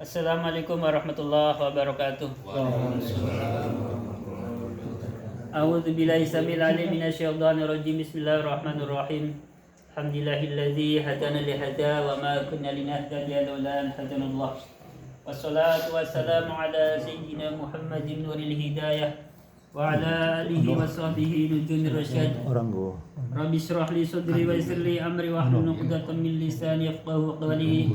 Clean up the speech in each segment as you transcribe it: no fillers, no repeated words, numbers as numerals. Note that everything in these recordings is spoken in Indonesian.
Assalamualaikum warahmatullahi wabarakatuh. A'udzu billahi samil alim minasyaitonir rajim. Bismillahirrahmanirrahim. Alhamdulillahilladzi hadana li hada wa ma kunna linahtadiya laula an hadanallah. Wassalatu wassalamu ala sayyidina Muhammadin nuril hidayah wa ala alihi wa sahbihi nujumir rasyad. Rabbi shrah li sadri wa yassir li amri wahlul 'uqdatam min lisani yafqahu qawli.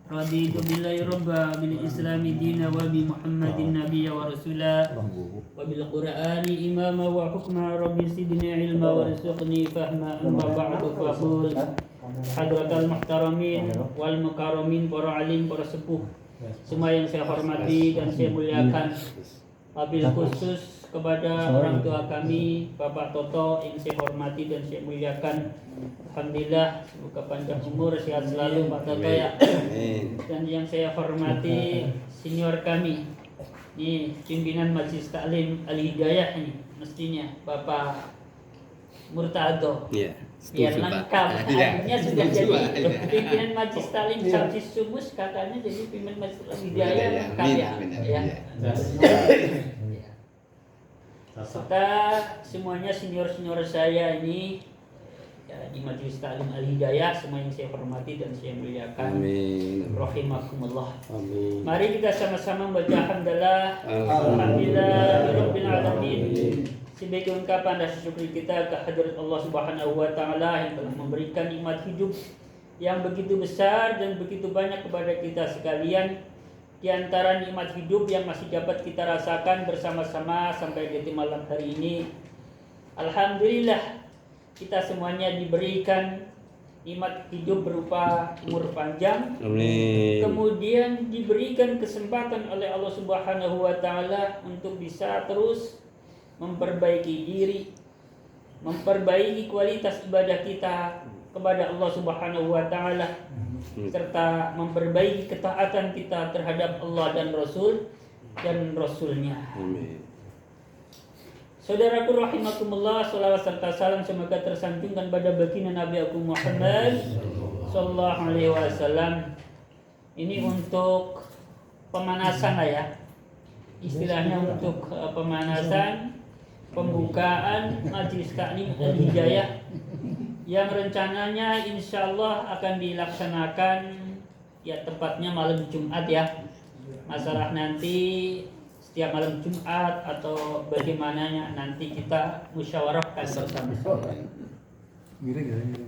Raditu billahi rabba bil islami dina wa bi Muhammadin nabiyya wa rasula wa bil qur'ani imama wa hukma. Rabbi zidni ilma warzuqni fahma. Amma ba'du, faqul hadratal muhtaramin wal mukarramin, para alim, para sepuh semua yang saya hormati dan saya muliakan. Wabil khusus kepada orang tua kami, Bapak Toto, yang saya hormati dan saya muliakan. Alhamdulillah, semoga panjang umur, sehat selalu Pak Toto ya. Dan yang saya hormati senior kami, ini pimpinan Majelis Taklim Al-Hidayah ini, mestinya Bapak Murtado. Biar lengkap, akhirnya sudah jadi pimpinan Majelis Taklim Syamsis Sumus, katanya jadi pimpinan Majelis Al-Hidayah lengkap ya. Serta semuanya senior-senior saya ini ya, di Majelis Taklim Al-Hidayah, semua yang saya hormati dan saya muliakan. Amin. Rahimakumullah. Amin. Mari kita sama-sama membaca hamdalah. Alhamdulillahirabbil alamin. Sebagai ungkapan rasa syukur kita ke hadirat Allah Subhanahu wa taala yang telah memberikan nikmat hidup yang begitu besar dan begitu banyak kepada kita sekalian. Di antara nikmat hidup yang masih dapat kita rasakan bersama-sama sampai di malam hari ini, alhamdulillah kita semuanya diberikan nikmat hidup berupa umur panjang. Amin. Kemudian diberikan kesempatan oleh Allah Subhanahu wa taala untuk bisa terus memperbaiki diri, memperbaiki kualitas ibadah kita kepada Allah Subhanahu wa taala, serta memperbaiki ketaatan kita terhadap Allah dan Rasul dan Rasulnya. Amin. Saudaraku rahimakumullah, salawat serta salam semoga tersanjungkan pada baginda Nabi Agung Muhammad sallallahu alaihi wasallam. Ini untuk pemanasan lah ya. Istilahnya untuk pemanasan, pembukaan Majelis Taklim Al-Hidayah yang rencananya insya Allah akan dilaksanakan ya tepatnya malam Jumat ya. Masalah nanti setiap malam Jumat atau bagaimananya nanti kita musyawarahkan bersama.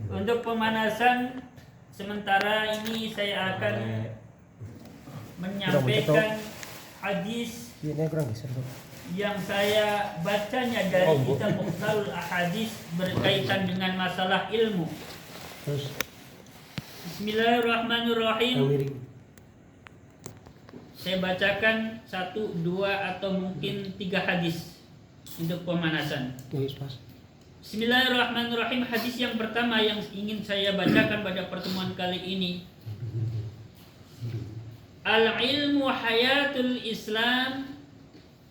Untuk pemanasan sementara ini saya akan menyampaikan hadis yang saya bacanya dari kitab Mukhtarul Ahadits berkaitan dengan masalah ilmu. Bismillahirrahmanirrahim. Saya bacakan 1, 2 atau mungkin 3 hadis untuk pemanasan. Bismillahirrahmanirrahim. Hadis yang pertama yang ingin saya bacakan pada pertemuan kali ini, al-ilmu hayatul Islam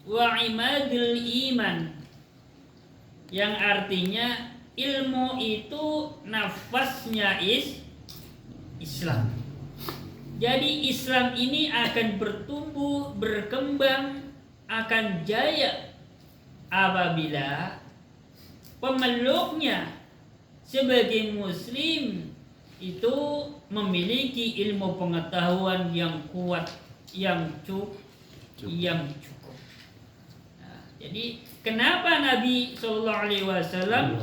wa imadul iman, yang artinya ilmu itu nafasnya Islam. Jadi Islam ini akan bertumbuh, berkembang, akan jaya apabila pemeluknya sebagai muslim itu memiliki ilmu pengetahuan yang kuat, yang cukup. Jadi kenapa Nabi SAW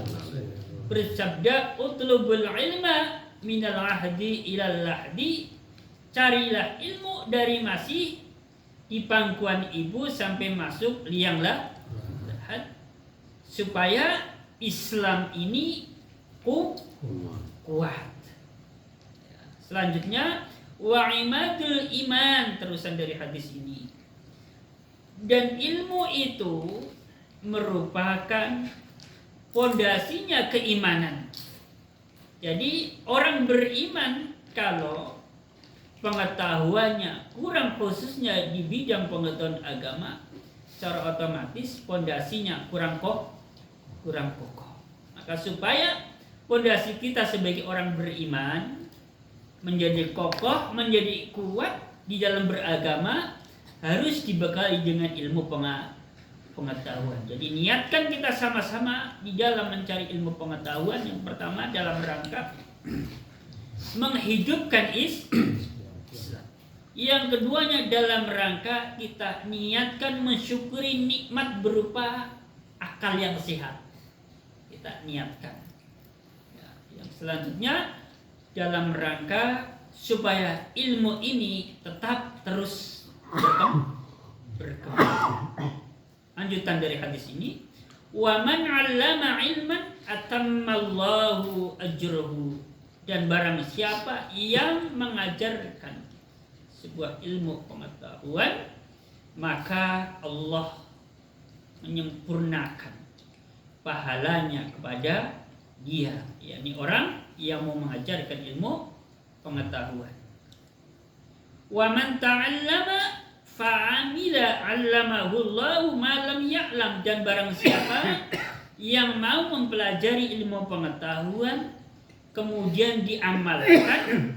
bersabda utlubul ilma minal ahdi ilal lahdi, carilah ilmu dari masih di pangkuan ibu sampai masuk liang lahat, supaya Islam ini kuat. Selanjutnya wa imadul iman, terusan dari hadis ini. Dan ilmu itu merupakan fondasinya keimanan. Jadi orang beriman kalau pengetahuannya kurang, khususnya di bidang pengetahuan agama, secara otomatis fondasinya kurang kokoh. Maka supaya fondasi kita sebagai orang beriman menjadi kokoh, menjadi kuat, di dalam beragama harus dibekali dengan ilmu pengetahuan. Jadi niatkan kita sama-sama di dalam mencari ilmu pengetahuan. Yang pertama dalam rangka menghidupkan Islam. Yang keduanya dalam rangka kita niatkan mensyukuri nikmat berupa akal yang sehat. Kita niatkan. Ya, yang selanjutnya dalam rangka supaya ilmu ini tetap terus berkembang. Lanjutan dari hadis ini, wa man 'allama 'ilman atammallahu ajruhu, dan barang siapa yang mengajarkan sebuah ilmu pengetahuan maka Allah menyempurnakan pahalanya kepada dia, yakni orang yang mau mengajarkan ilmu pengetahuan. Wa man ta'allama fa'amila 'allamahu Allahu ma lam ya'lam, dan barang siapa yang mau mempelajari ilmu pengetahuan kemudian diamalkan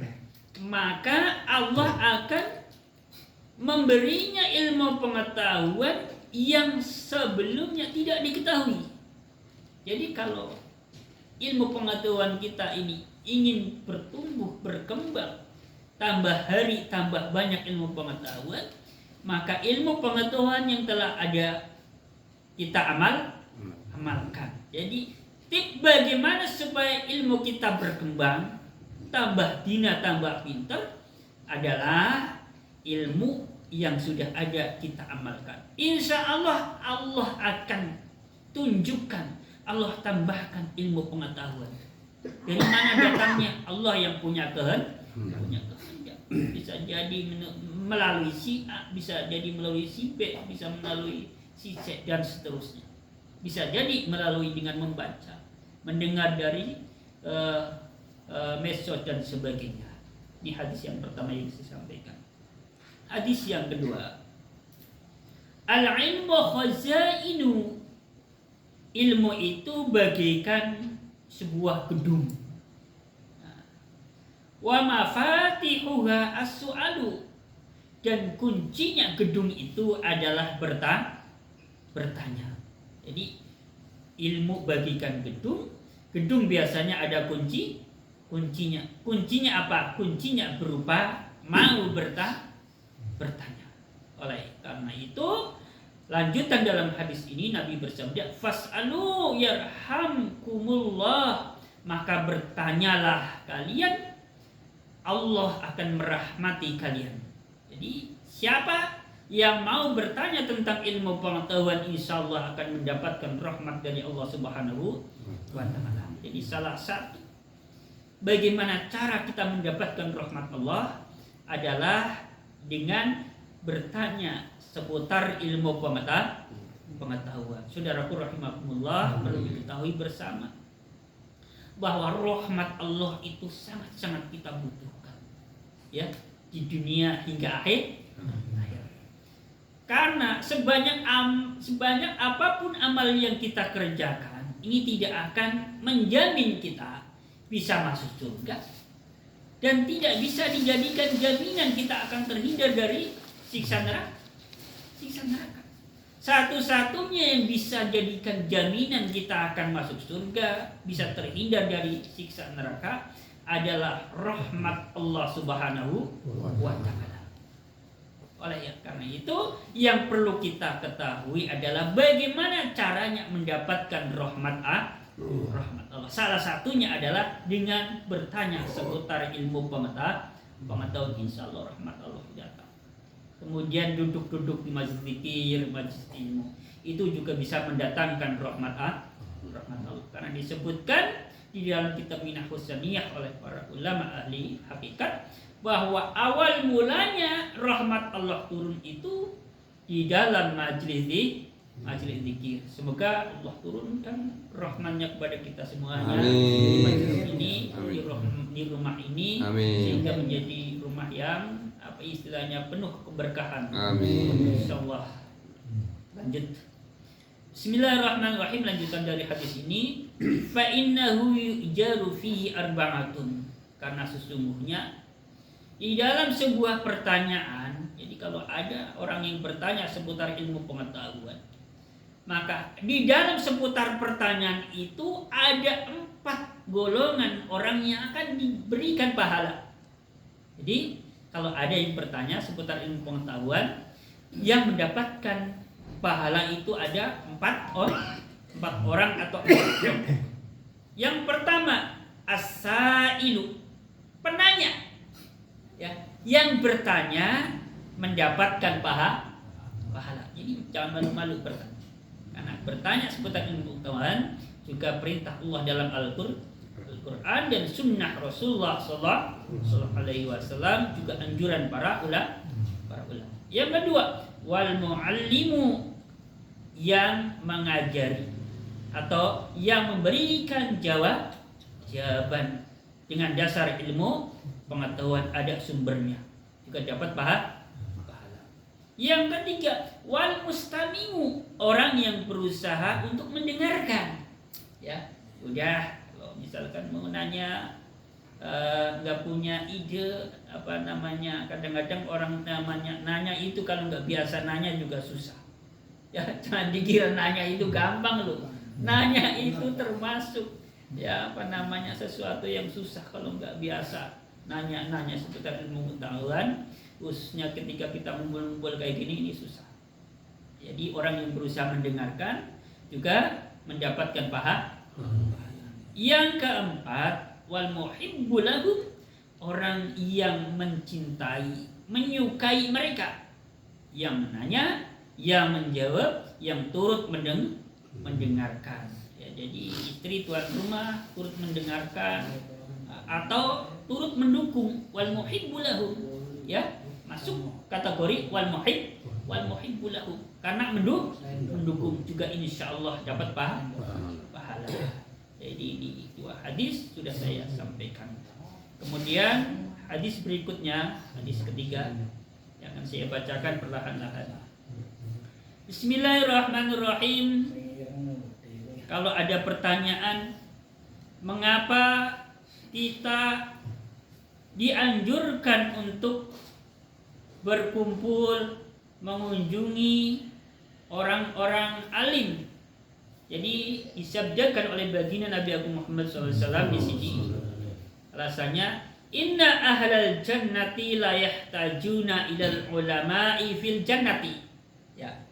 maka Allah akan memberinya ilmu pengetahuan yang sebelumnya tidak diketahui. Jadi kalau ilmu pengetahuan kita ini ingin bertumbuh, berkembang, tambah hari tambah banyak ilmu pengetahuan, maka ilmu pengetahuan yang telah ada kita amalkan. Jadi tip bagaimana supaya ilmu kita berkembang, tambah dina tambah pintar, adalah ilmu yang sudah ada kita amalkan. Insya Allah Allah akan tunjukkan, Allah tambahkan ilmu pengetahuan. Dari mana datangnya? Allah yang punya kehendak. Bisa jadi melalui si A, bisa jadi melalui si B, bisa melalui si C, dan seterusnya. Bisa jadi melalui dengan membaca, mendengar dari medsos dan sebagainya. Ini hadis yang pertama yang saya sampaikan. Hadis yang kedua, al-ilmu khazainu, ilmu itu bagaikan sebuah gedung. Wa mafatihuha as-su'alu, dan kuncinya gedung itu adalah bertanya. Jadi ilmu bagikan gedung. Gedung biasanya ada kuncinya. Kuncinya apa? Kuncinya berupa mau bertanya. Oleh karena itu, lanjutan dalam hadis ini Nabi bersabda, fas'alu yarhamkumullah, maka bertanyalah kalian, Allah akan merahmati kalian. Jadi siapa yang mau bertanya tentang ilmu pengetahuan, insya Allah akan mendapatkan rahmat dari Allah Subhanahu wa Ta'ala. Jadi salah satu bagaimana cara kita mendapatkan rahmat Allah adalah dengan bertanya seputar ilmu pengetahuan. Saudaraku rahimakumullah, perlu diketahui bersama bahwa rahmat Allah itu sangat-sangat kita butuhkan, ya, di dunia hingga akhir. Karena sebanyak apapun amal yang kita kerjakan, ini tidak akan menjamin kita bisa masuk surga, dan tidak bisa dijadikan jaminan kita akan terhindar dari siksa neraka. Satu-satunya yang bisa jadikan jaminan kita akan masuk surga, bisa terhindar dari siksa neraka, adalah rahmat Allah Subhanahu wa Ta'ala. Oleh karena itu, yang perlu kita ketahui adalah bagaimana caranya mendapatkan rahmat Allah. Salah satunya adalah dengan bertanya seputar ilmu pengetahuan. Insya Allah rahmat Allah datang. Kemudian duduk-duduk di majlis zikir, majlis ilmu, itu juga bisa mendatangkan rahmat Allah. Karena disebutkan di dalam kitab Minahus Saniyah oleh para ulama ahli hakikat bahwa awal mulanya rahmat Allah turun itu di dalam majlis zikir. Semoga Allah turunkan rahmatnya kepada kita semuanya. Di majlis ini, di rumah ini. Amin. Sehingga menjadi rumah yang istilahnya penuh keberkahan. Amin. Insyaallah. Lanjut. Bismillahirrahmanirrahim. Lanjutan dari hadis ini, fa innahu yujaru fihi arba'atun, karena sesungguhnya Di dalam sebuah pertanyaan, jadi kalau ada orang yang bertanya seputar ilmu pengetahuan, maka di dalam seputar pertanyaan itu ada 4 golongan orang yang akan diberikan pahala. Jadi kalau ada yang bertanya seputar ilmu pengetahuan, yang mendapatkan pahala itu ada 4 orang atau 4. Yang pertama, as-sailu, penanya. Ya, yang bertanya mendapatkan pahala. Jadi jangan malu-malu bertanya. Karena bertanya seputar ilmu pengetahuan juga perintah Allah dalam Al-Quran dan sunnah Rasulullah Sallallahu Alaihi Wasallam, juga anjuran para ulama. Yang kedua, wal muallimu, yang mengajari atau yang memberikan jawaban dengan dasar ilmu pengetahuan ada sumbernya, juga dapat pahala. Yang ketiga, wal mustami'u, orang yang berusaha untuk mendengarkan. Ya, udah kalau misalkan mau nanya nggak punya ide kadang-kadang orang nanya itu kalau nggak biasa nanya juga susah. Ya, jangan dikira nanya itu gampang loh. Nanya itu termasuk sesuatu yang susah kalau nggak biasa nanya seputar ilmu pengetahuan, khususnya ketika kita ngumpul kayak gini, ini susah. Jadi orang yang berusaha mendengarkan juga mendapatkan pahala. Yang keempat, wal muhibbu lahum, orang yang mencintai, menyukai mereka, yang menanya, yang menjawab, yang turut mendengarkan. Ya, jadi istri tuan rumah turut mendengarkan atau turut mendukung, wal muhibbu lahum, ya, masuk kategori wal muhibbu lahum, karena mendukung juga insyaallah dapat pahala. Jadi di 2 hadis sudah saya sampaikan. Kemudian hadis berikutnya, hadis ketiga yang akan saya bacakan perlahan-lahan. Bismillahirrahmanirrahim. Kalau ada pertanyaan, mengapa kita dianjurkan untuk berkumpul mengunjungi orang-orang alim? Jadi disabdakan oleh baginda Nabi Agung Muhammad SAW di sini, alasannya, inna ahlal jannati la yahtajuna ilal ulama'i fil jannati. Ya,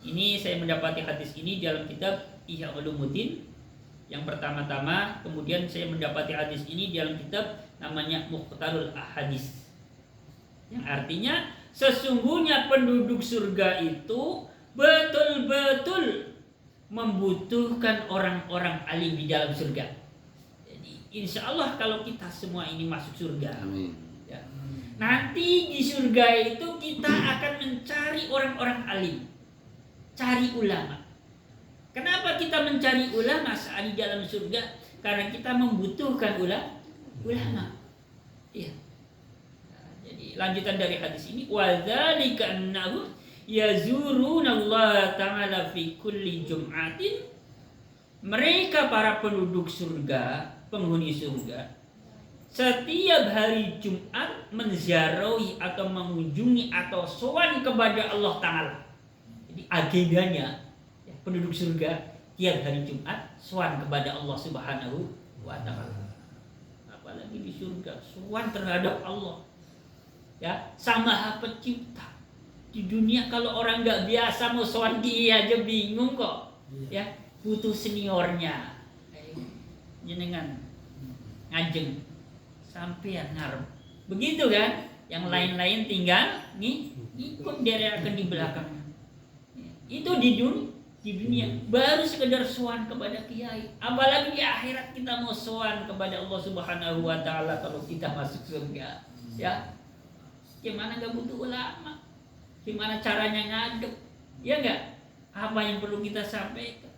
ini saya mendapati hadis ini dalam kitab Ihya Ulumuddin yang pertama-tama. Kemudian saya mendapati hadis ini dalam kitab namanya Mukhtarul Ahadis, yang artinya sesungguhnya penduduk surga itu betul-betul membutuhkan orang-orang alim di dalam surga. Jadi insya Allah kalau kita semua ini masuk surga, ya, nanti di surga itu kita akan mencari orang-orang alim, cari ulama. Kenapa kita mencari ulama saat di dalam surga? Karena kita membutuhkan ulama. Iya. Nah, jadi lanjutan dari hadis ini, wa dzalika annahum yazurunallaha ta'ala fi kulli jum'atin. Mereka para penduduk surga, penghuni surga, setiap hari Jumat menziarahi atau mengunjungi atau sowan kepada Allah Ta'ala. Jadi agendanya ya, penduduk surga tiap hari Jumat sowan kepada Allah Subhanahu wa Ta'ala. Apalagi di surga sowan terhadap Allah, ya, Sang Maha Pencipta. Di dunia kalau orang nggak biasa mau sowan dia aja bingung kok, ya, butuh seniornya. Jenengan ngajeng sampean ngarep, begitu kan? Yang lain-lain tinggal nih ikut derakan di belakang. Itu di dunia baru sekedar sowan kepada kiai, apalagi di akhirat kita mau sowan kepada Allah Subhanahu wa Ta'ala kalau kita masuk surga, ya. Gimana nggak butuh ulama? Gimana caranya ngadep, ya enggak? Apa yang perlu kita sampaikan?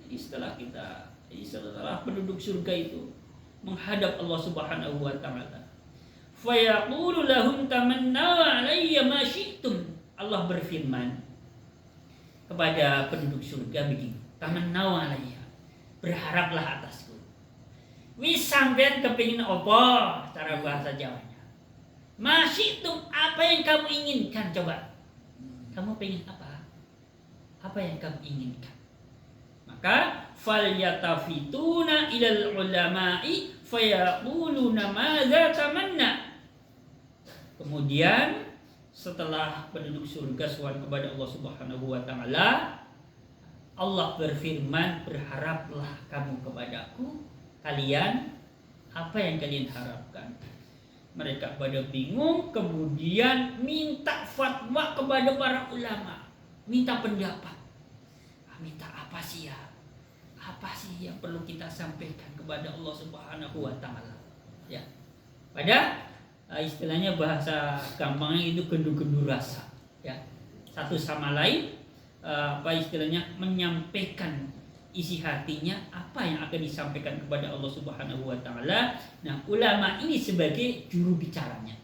Jadi setelah penduduk surga itu menghadap Allah Subhanahu wa Ta'ala, fa yaqulu lahum tamannaw alayya ma syi'tum. Allah berfirman kepada penduduk surga begini, tamannaw alayya, berharaplah atasku. Wis sampean kepengin apa, cara bahasa Jawanya? Masyitum, apa yang kamu inginkan, coba. Kamu pengen apa? Apa yang kamu inginkan? Maka falyatafituna ilal ulama'i fayaquluna madza tamanna. Kemudian setelah penduduk surga sowan kepada Allah Subhanahu wa taala, Allah berfirman, berharaplah kamu kepadaku, kalian apa yang kalian harapkan. Mereka pada bingung, kemudian minta fatwa kepada para ulama, minta pendapat. Minta apa sih ya? Apa sih yang perlu kita sampaikan kepada Allah Subhanahu wa taala? Ya. Pada istilahnya bahasa gampangnya itu gendu-gendu rasa, ya. Satu sama lain istilahnya menyampaikan isi hatinya, apa yang akan disampaikan kepada Allah Subhanahu wa taala. Nah, ulama ini sebagai juru bicaranya.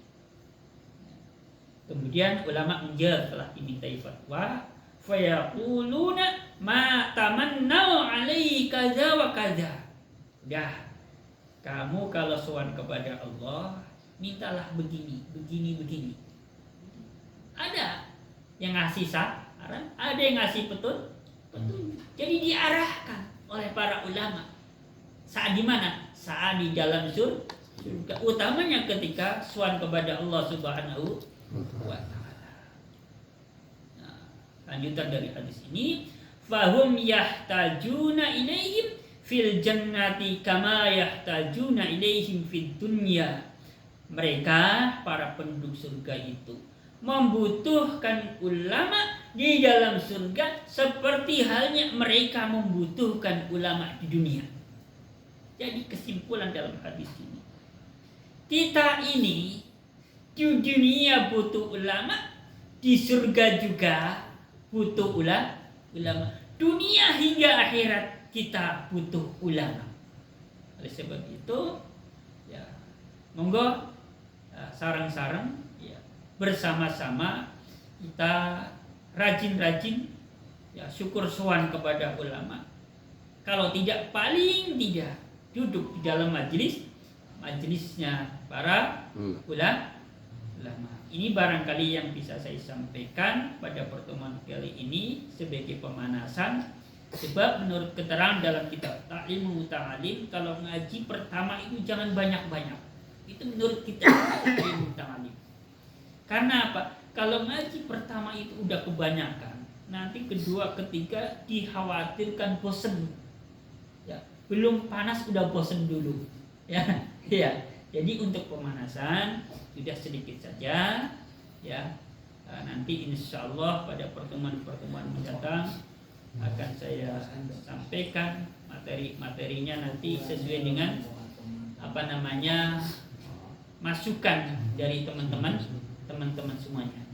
Kemudian ulama menjawab setelah dimintai fatwa, fayaquluna ma tamannau alaihi kaza wa kaza. Udah, kamu kalau sowan kepada Allah, mintalah begini, begini, begini. Ada yang ngasih saran, ada yang ngasih petunjuk. Jadi diarahkan oleh para ulama. Saat di mana? Saat di dalam surga. Utamanya ketika sowan kepada Allah Subhanahu wa taala. Nah, lanjutan dari hadis ini, fahum yahtajuna ilaihim fil jannati kama yahtajuna ilaihim fid dunya. Mereka para penduduk surga itu membutuhkan ulama di dalam surga seperti halnya mereka membutuhkan ulama di dunia. Jadi kesimpulan dalam hadis ini, kita ini di dunia butuh ulama, di surga juga butuh ulama. Dunia hingga akhirat kita butuh ulama. Oleh sebab itu, ya, monggo sarang-sarang ya, bersama-sama kita rajin-rajin ya syukur sowan kepada ulama. Kalau tidak, paling tidak duduk di dalam majelisnya para ulama. Ini barangkali yang bisa saya sampaikan pada pertemuan kali ini sebagai pemanasan. Sebab menurut keterangan dalam kitab Ta'limul Muta'alim, kalau ngaji pertama itu jangan banyak-banyak. Itu menurut kita Ta'limul Muta'alim. Karena apa? Kalau ngaji pertama itu udah kebanyakan, nanti kedua, ketiga dikhawatirkan bosen. Ya, belum panas udah bosen dulu. Ya, ya. Jadi untuk pemanasan sudah sedikit saja. Ya, nanti insya Allah pada pertemuan-pertemuan mendatang akan saya sampaikan materi-materinya nanti sesuai dengan masukan dari teman-teman semuanya.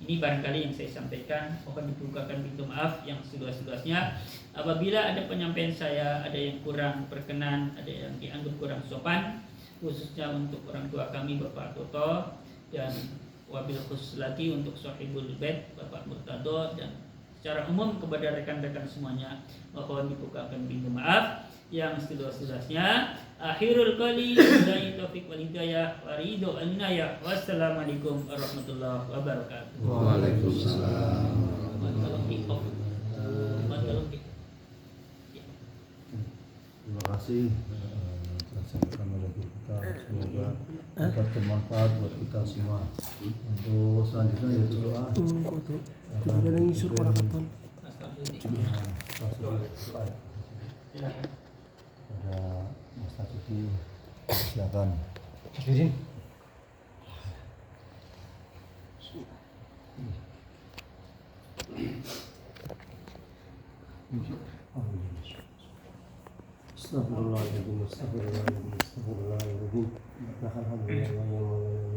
Ini barangkali yang saya sampaikan. Mohon dibukakan pintu maaf yang seluas-luasnya apabila ada penyampaian saya ada yang kurang berkenan, ada yang dianggap kurang sopan, khususnya untuk orang tua kami Bapak Toto, dan wabil khusus lagi untuk Sohibul Bait Bapak Murtado, dan secara umum kepada rekan-rekan semuanya mohon dibukakan pintu maaf yang seluas-luasnya. Akhirul qali billahi taufiq wal hidayah wa ridho annaya. Wassalamualaikum warahmatullahi wabarakatuh. Waalaikumsalam. Terima kasih sampaikan oleh kita, semoga dapat bermanfaat buat kita semua. Untuk selanjutnya yaitu doa. Ada yang ngisi korakan. Ada Mas Tajuddin, silakan. Tajuddin. Astagfirullahaladzim, astagfirullahaladzim, astagfirullahaladzim. Alhamdulillah.